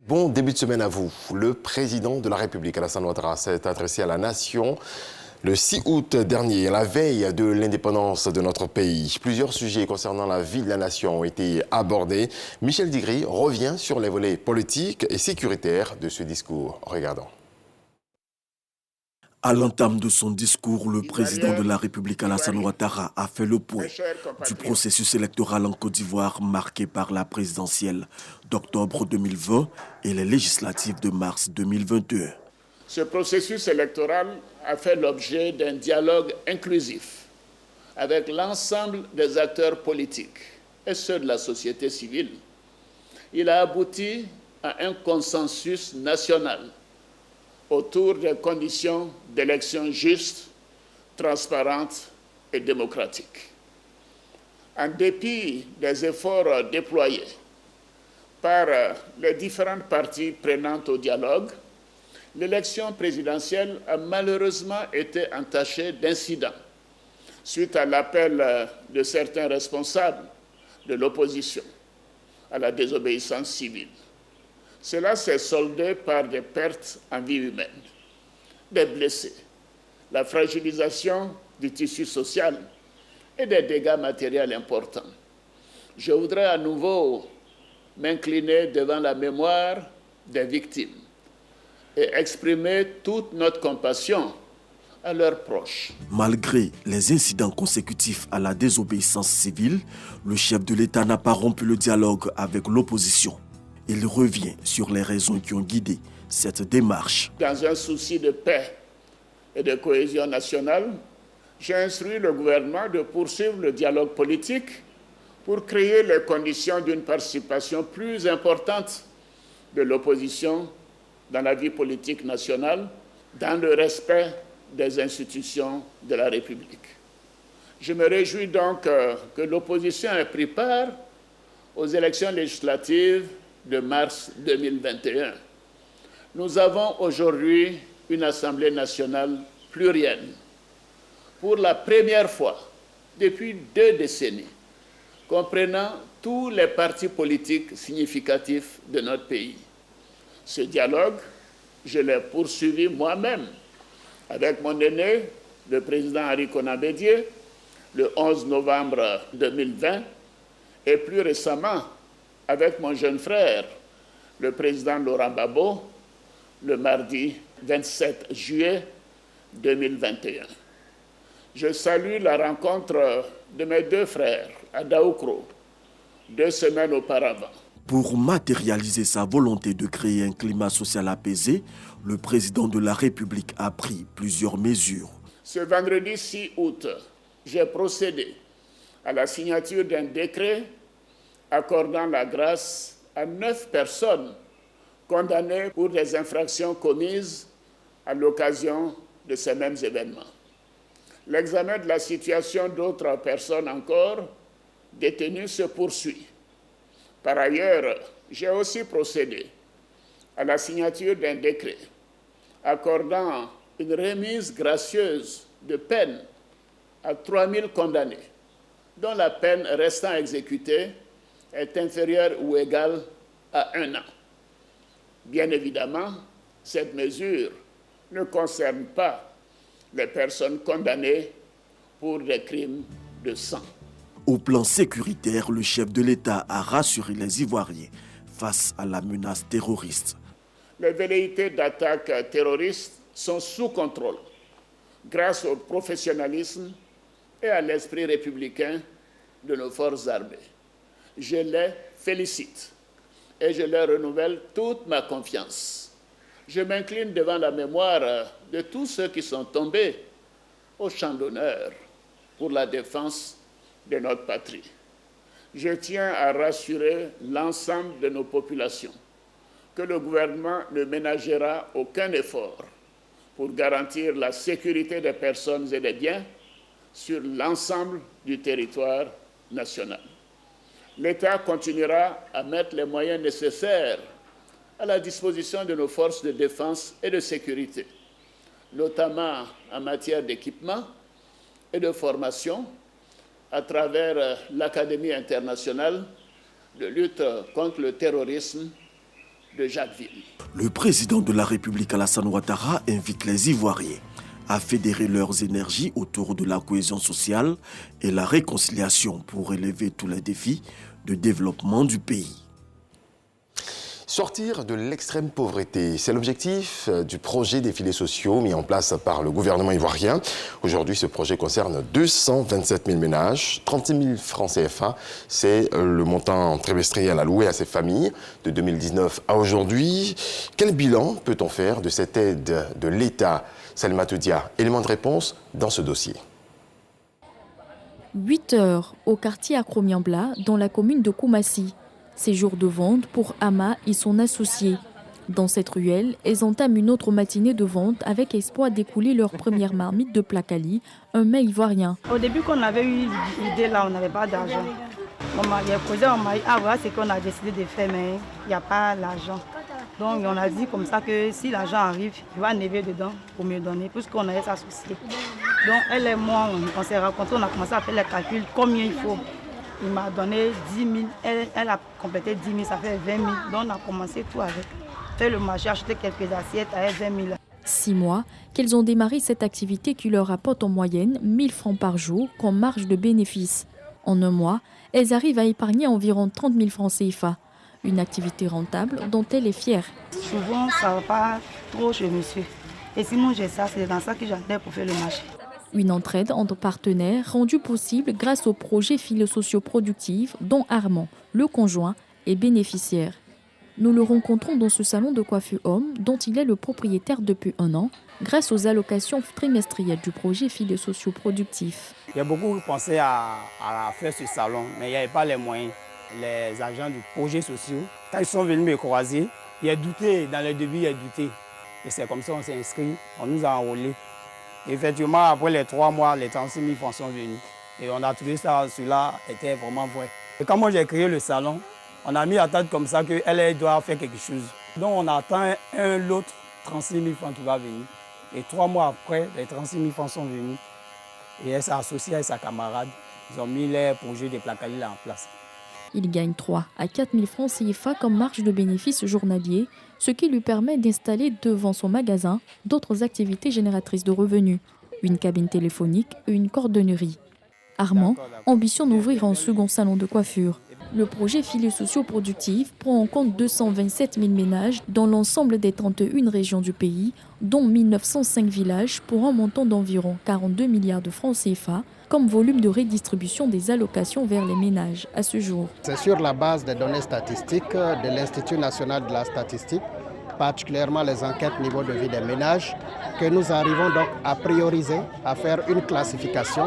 Bon début de semaine à vous. Le président de la République, Alassane Ouattara, s'est adressé à la nation le 6 août dernier, à la veille de l'indépendance de notre pays. Plusieurs sujets concernant la vie de la nation ont été abordés. Michel Digri revient sur les volets politiques et sécuritaires de ce discours. Regardons. À l'entame de son discours, le président de la République, Alassane Ouattara, a fait le point du processus électoral en Côte d'Ivoire marqué par la présidentielle d'octobre 2020 et les législatives de mars 2021. Ce processus électoral a fait l'objet d'un dialogue inclusif avec l'ensemble des acteurs politiques et ceux de la société civile. Il a abouti à un consensus national autour des conditions d'élections justes, transparentes et démocratiques. En dépit des efforts déployés par les différentes parties prenantes au dialogue, l'élection présidentielle a malheureusement été entachée d'incidents suite à l'appel de certains responsables de l'opposition à la désobéissance civile. Cela s'est soldé par des pertes en vie humaine, des blessés, la fragilisation du tissu social et des dégâts matériels importants. Je voudrais à nouveau m'incliner devant la mémoire des victimes et exprimer toute notre compassion à leurs proches. Malgré les incidents consécutifs à la désobéissance civile, le chef de l'État n'a pas rompu le dialogue avec l'opposition. Il revient sur les raisons qui ont guidé cette démarche. Dans un souci de paix et de cohésion nationale, j'ai instruit le gouvernement de poursuivre le dialogue politique pour créer les conditions d'une participation plus importante de l'opposition dans la vie politique nationale, dans le respect des institutions de la République. Je me réjouis donc que l'opposition ait pris part aux élections législatives de mars 2021. Nous avons aujourd'hui une Assemblée nationale plurielle. Pour la première fois depuis 2 décennies, comprenant tous les partis politiques significatifs de notre pays. Ce dialogue, je l'ai poursuivi moi-même avec mon aîné, le président Henri Konan Bédié, le 11 novembre 2020, et plus récemment avec mon jeune frère, le président Laurent Gbagbo, le mardi 27 juillet 2021. Je salue la rencontre de mes 2 frères à Daoukro, 2 semaines auparavant. Pour matérialiser sa volonté de créer un climat social apaisé, le président de la République a pris plusieurs mesures. Ce vendredi 6 août, j'ai procédé à la signature d'un décret accordant la grâce à 9 personnes condamnées pour des infractions commises à l'occasion de ces mêmes événements. L'examen de la situation d'autres personnes encore détenues se poursuit. Par ailleurs, j'ai aussi procédé à la signature d'un décret accordant une remise gracieuse de peine à 3000 condamnés, dont la peine restant exécutée est inférieure ou égale à 1 an. Bien évidemment, cette mesure ne concerne pas les personnes condamnées pour des crimes de sang. Au plan sécuritaire, le chef de l'État a rassuré les Ivoiriens face à la menace terroriste. Les velléités d'attaque terroristes sont sous contrôle grâce au professionnalisme et à l'esprit républicain de nos forces armées. Je les félicite et je leur renouvelle toute ma confiance. Je m'incline devant la mémoire de tous ceux qui sont tombés au champ d'honneur pour la défense de notre patrie. Je tiens à rassurer l'ensemble de nos populations que le gouvernement ne ménagera aucun effort pour garantir la sécurité des personnes et des biens sur l'ensemble du territoire national. L'État continuera à mettre les moyens nécessaires à la disposition de nos forces de défense et de sécurité, notamment en matière d'équipement et de formation, à travers l'Académie internationale de lutte contre le terrorisme de Jacquesville. Le président de la République Alassane Ouattara invite les Ivoiriens à fédérer leurs énergies autour de la cohésion sociale et la réconciliation pour relever tous les défis de développement du pays. Sortir de l'extrême pauvreté, c'est l'objectif du projet des filets sociaux mis en place par le gouvernement ivoirien. Aujourd'hui, ce projet concerne 227 000 ménages, 36 000 francs CFA. C'est le montant trimestriel alloué à ces familles de 2019 à aujourd'hui. Quel bilan peut-on faire de cette aide de l'État? Salma Toudia, élément de réponse dans ce dossier. 8 heures au quartier Akromiambla, dans la commune de Koumassi. Ces jours de vente pour Ama et son associé. Dans cette ruelle, elles entament une autre matinée de vente avec espoir d'écouler leur première marmite de placali, un mets ivoirien. Au début, quand on avait eu l'idée là, on n'avait pas d'argent. On m'a posé, on m'a dit, ah voilà, c'est qu'on a décidé de faire, mais il n'y a pas l'argent. Donc on a dit comme ça que si l'argent arrive, il va never dedans pour me donner, puisqu'on avait s'associer. Donc elle et moi, on s'est rencontrés, on a commencé à faire les calculs, combien il faut. Il m'a donné 10 000, elle a complété 10 000, ça fait 20 000. Donc on a commencé tout avec. Faire le marché, acheter quelques assiettes avec 20 000. 6 mois qu'elles ont démarré cette activité qui leur apporte en moyenne 1 000 francs par jour comme marge de bénéfice. En un mois, elles arrivent à épargner environ 30 000 francs CFA. Une activité rentable dont elle est fière. Souvent, ça ne va pas trop chez monsieur. Et sinon, j'ai ça, c'est dans ça que j'attends pour faire le marché. Une entraide entre partenaires rendue possible grâce au projet filets sociaux productifs dont Armand, le conjoint, est bénéficiaire. Nous le rencontrons dans ce salon de coiffure homme dont il est le propriétaire depuis 1 an grâce aux allocations trimestrielles du projet filets sociaux productifs. J'ai beaucoup pensé à faire ce salon, mais il n'y avait pas les moyens. Les agents du projet social, quand ils sont venus me croiser, il a douté, dans le début il a douté. Et c'est comme ça qu'on s'est inscrit, on nous a enrôlés. Effectivement, après les 3 mois, les 36 000 francs sont venus. Et on a trouvé ça, cela était vraiment vrai. Et quand moi j'ai créé le salon, on a mis à tête comme ça qu'elle doit faire quelque chose. Donc on attend l'autre 36 000 francs qui va venir. Et 3 mois après, les 36 000 francs sont venus. Et elle s'est associée avec sa camarade. Ils ont mis les projets de placali là en place. Il gagne 3 à 4 000 francs CFA comme marge de bénéfice journalier, ce qui lui permet d'installer devant son magasin d'autres activités génératrices de revenus, une cabine téléphonique et une cordonnerie. Armand ambitionne d'ouvrir un second salon de coiffure. Le projet filets sociaux productifs prend en compte 227 000 ménages dans l'ensemble des 31 régions du pays, dont 1905 villages pour un montant d'environ 42 milliards de francs CFA, comme volume de redistribution des allocations vers les ménages à ce jour. C'est sur la base des données statistiques de l'Institut national de la statistique, particulièrement les enquêtes niveau de vie des ménages, que nous arrivons donc à prioriser, à faire une classification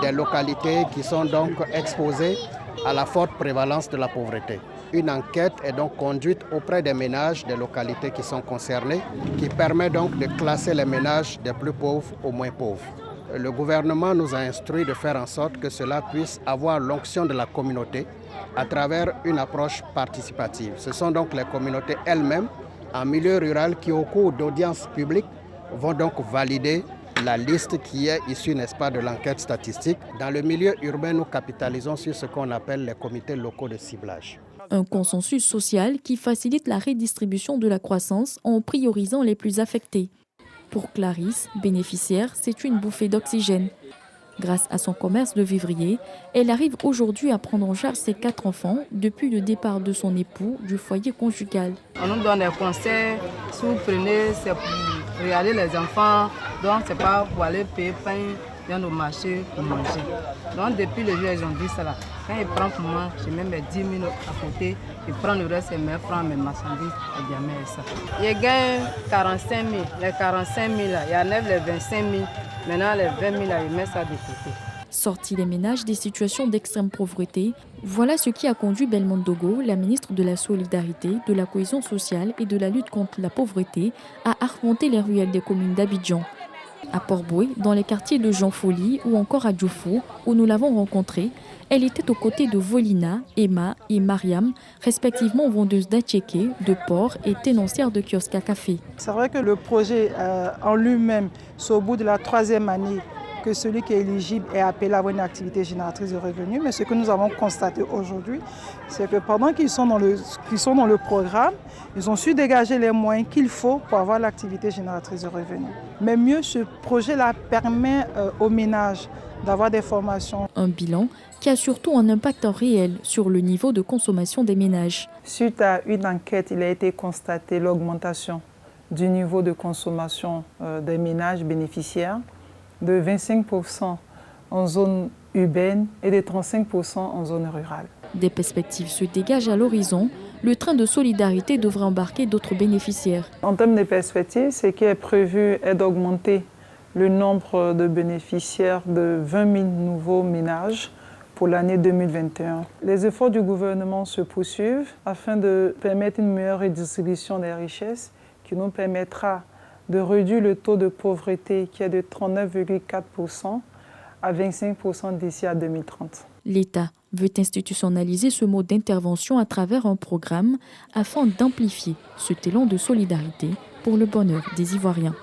des localités qui sont donc exposées à la forte prévalence de la pauvreté. Une enquête est donc conduite auprès des ménages des localités qui sont concernées, qui permet donc de classer les ménages des plus pauvres aux moins pauvres. Le gouvernement nous a instruit de faire en sorte que cela puisse avoir l'onction de la communauté à travers une approche participative. Ce sont donc les communautés elles-mêmes, en milieu rural, qui au cours d'audiences publiques vont donc valider la liste qui est issue, n'est-ce pas, de l'enquête statistique. Dans le milieu urbain, nous capitalisons sur ce qu'on appelle les comités locaux de ciblage. Un consensus social qui facilite la redistribution de la croissance en priorisant les plus affectés. Pour Clarisse, bénéficiaire, c'est une bouffée d'oxygène. Grâce à son commerce de vivrier, elle arrive aujourd'hui à prendre en charge ses 4 enfants depuis le départ de son époux du foyer conjugal. On nous donne des conseils, si vous prenez, c'est pour regarder les enfants, donc c'est pas pour aller payer pain dans nos marchés pour manger. Donc depuis le jour ils ont dit ça là, quand ils prennent pour moi, je mets mes 10 000 à côté, ils prennent le reste et me prennent mes marchandises et bien mais ça. Je gagne 45 000, les 45 000 là, il y en a les 25 000, maintenant les 20 000 là, ils mettent ça de côté. Sorti les ménages des situations d'extrême pauvreté, voilà ce qui a conduit Belmondo Dogo, la ministre de la Solidarité, de la Cohésion sociale et de la lutte contre la pauvreté, à arpenter les ruelles des communes d'Abidjan. À Port-Boué, dans les quartiers de Jean Folly ou encore à Djoufou, où nous l'avons rencontrée, elle était aux côtés de Volina, Emma et Mariam, respectivement vendeuses d'attiéké, de porc et tenancières de kiosques à café. C'est vrai que le projet en lui-même, c'est au bout de la 3e année que celui qui est éligible est appelé à avoir une activité génératrice de revenus. Mais ce que nous avons constaté aujourd'hui, c'est que pendant qu'ils sont dans le programme, ils ont su dégager les moyens qu'il faut pour avoir l'activité génératrice de revenus. Mais mieux, ce projet-là permet aux ménages d'avoir des formations. Un bilan qui a surtout un impact réel sur le niveau de consommation des ménages. Suite à une enquête, il a été constaté l'augmentation du niveau de consommation des ménages bénéficiaires de 25% en zone urbaine et de 35% en zone rurale. Des perspectives se dégagent à l'horizon. Le train de solidarité devrait embarquer d'autres bénéficiaires. En termes de perspectives, ce qui est prévu est d'augmenter le nombre de bénéficiaires de 20 000 nouveaux ménages pour l'année 2021. Les efforts du gouvernement se poursuivent afin de permettre une meilleure redistribution des richesses qui nous permettra de réduire le taux de pauvreté qui est de 39,4% à 25% d'ici à 2030. L'État veut institutionnaliser ce mode d'intervention à travers un programme afin d'amplifier ce élan de solidarité pour le bonheur des Ivoiriens.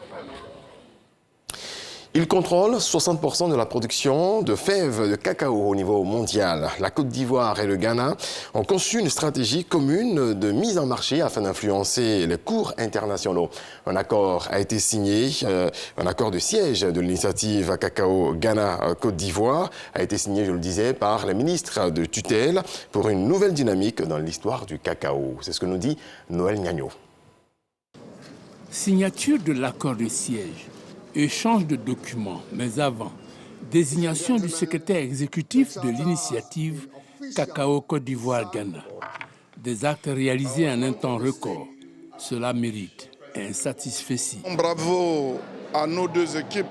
Il contrôle 60% de la production de fèves de cacao au niveau mondial. La Côte d'Ivoire et le Ghana ont conçu une stratégie commune de mise en marché afin d'influencer les cours internationaux. Un accord a été signé, un accord de siège de l'initiative Cacao Ghana-Côte d'Ivoire a été signé, je le disais, par les ministres de tutelle pour une nouvelle dynamique dans l'histoire du cacao. C'est ce que nous dit Noël Gnagno. Signature de l'accord de siège. Échange de documents, mais avant, désignation du secrétaire exécutif de l'initiative Cacao Côte d'Ivoire-Ghana. Des actes réalisés en un temps record. Cela mérite un satisfecit. Bravo à nos deux équipes,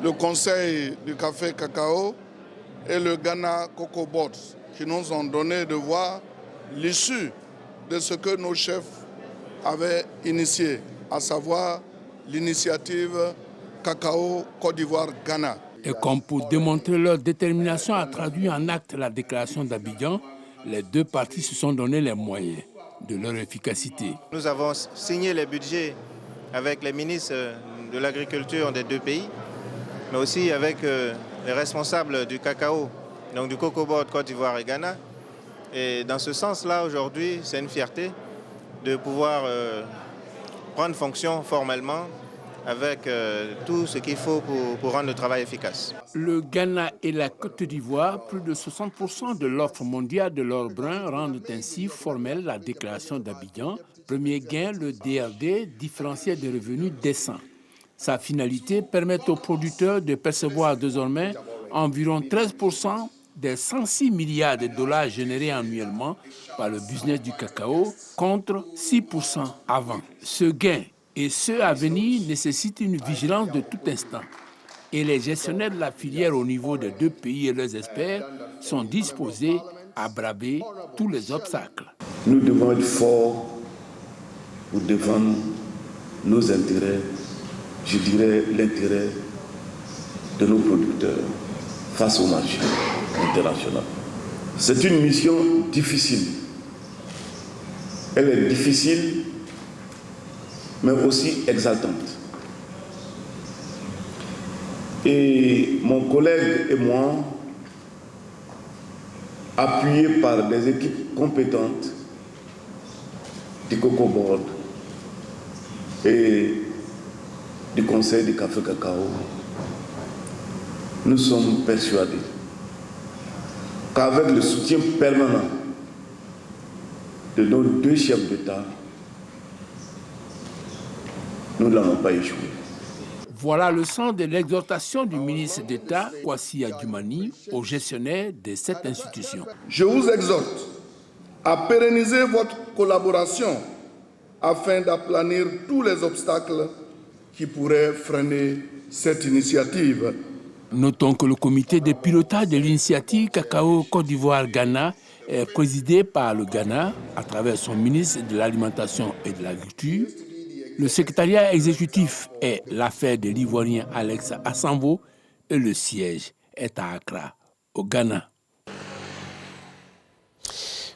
le Conseil du Café Cacao et le Ghana Cocoa Board, qui nous ont donné de voir l'issue de ce que nos chefs avaient initié, à savoir l'initiative Cacao Côte d'Ivoire-Ghana. Et comme pour démontrer leur détermination à traduire en acte la déclaration d'Abidjan, les deux parties se sont donné les moyens de leur efficacité. Nous avons signé les budgets avec les ministres de l'agriculture des deux pays, mais aussi avec les responsables du cacao, donc du Cocoa Board Côte d'Ivoire et Ghana. Et dans ce sens-là, aujourd'hui, c'est une fierté de pouvoir prendre fonction formellement avec tout ce qu'il faut pour rendre le travail efficace. Le Ghana et la Côte d'Ivoire, plus de 60% de l'offre mondiale de l'or brun rendent ainsi formelle la déclaration d'Abidjan. Premier gain, le DRD, différentiel de revenus décent. Sa finalité, permet aux producteurs de percevoir désormais environ 13% des 106 milliards de dollars générés annuellement par le business du cacao, contre 6% avant. Ce gain et ceux à venir nécessitent une vigilance de tout instant. Et les gestionnaires de la filière au niveau des deux pays et leurs experts sont disposés à braver tous les obstacles. Nous devons être forts pour défendre nos intérêts, je dirais l'intérêt de nos producteurs face au marché international. C'est une mission difficile. Elle est difficile, mais aussi exaltante. Et mon collègue et moi, appuyés par des équipes compétentes du Cocoa Board et du Conseil du Café Cacao, nous sommes persuadés qu'avec le soutien permanent de nos deux chefs d'État, nous n'allons pas échouer. Voilà le sens de l'exhortation du ministre d'État, Kwasi Adjumani, aux gestionnaires de cette institution. Je vous exhorte à pérenniser votre collaboration afin d'aplanir tous les obstacles qui pourraient freiner cette initiative. Notons que le comité de pilotage de l'initiative Cacao Côte d'Ivoire-Ghana est présidé par le Ghana à travers son ministre de l'Alimentation et de l'Agriculture. Le secrétariat exécutif est l'affaire de l'Ivoirien Alex Assambo et le siège est à Accra, au Ghana.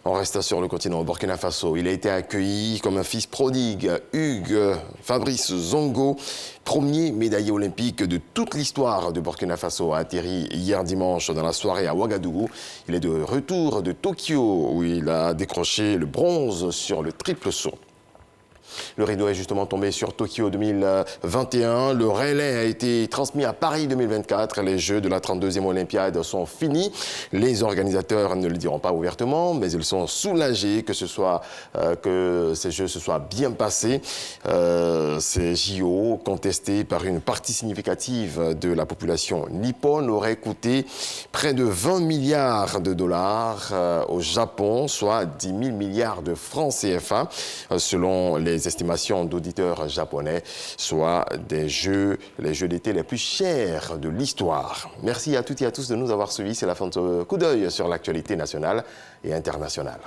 On reste sur le continent, au Burkina Faso. Il a été accueilli comme un fils prodigue. Hugues Fabrice Zongo, premier médaillé olympique de toute l'histoire de Burkina Faso, a atterri hier dimanche dans la soirée à Ouagadougou. Il est de retour de Tokyo où il a décroché le bronze sur le triple saut. Le rideau est justement tombé sur Tokyo 2021. Le relais a été transmis à Paris 2024. Les Jeux de la 32e Olympiade sont finis. Les organisateurs ne le diront pas ouvertement, mais ils sont soulagés que ces Jeux se soient bien passés. Ces JO, contestés par une partie significative de la population nippone, auraient coûté près de 20 milliards de dollars au Japon, soit 10 000 milliards de francs CFA, selon les estimations d'auditeurs japonais, soit les jeux d'été les plus chers de l'histoire. Merci à toutes et à tous de nous avoir suivis. C'est la fin de ce coup d'œil sur l'actualité nationale et internationale.